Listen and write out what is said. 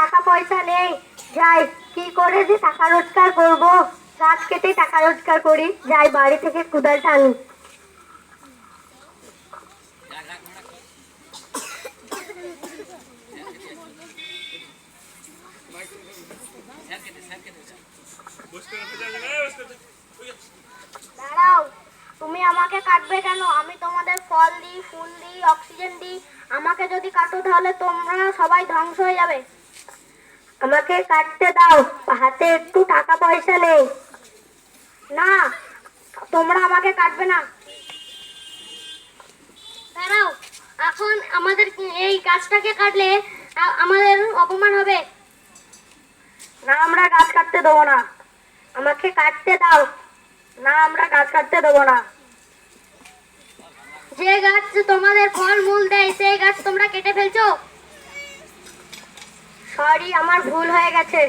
টাকা পয়সা নেই, যাই কি করে যে টাকা রোজগার করব। গাছ কেটে টাকা রোজগার করি, যাই বাড়ি থেকে কুদালটা আনি। দাঁড়াও, তুমি আমাকে কাটবে কেন? আমি তোমাদের ফল দিই, ফুল দিই, অক্সিজেন দিই। আমাকে যদি কাটো তাহলে তোমরা সবাই ধ্বংস হয়ে যাবে। আমাকে কাটতে দাও, হাতে একটু টাকা পয়সা নেই। না, তোমরা আমাকে কাটবে না। দাঁড়াও, এখন আমাদের এই গাছটাকে কাটলে আমাদের অপমান হবে। না, আমরা গাছ কাটতে দেবো না। আমাকে কাটতে দাও। না, আমরা গাছ কাটতে দেবো না। যে গাছ তোমাদের ফল মূল দেয় সেই গাছ তোমরা কেটে ফেলছো। সরি, আমার ভুল হয়ে গেছে।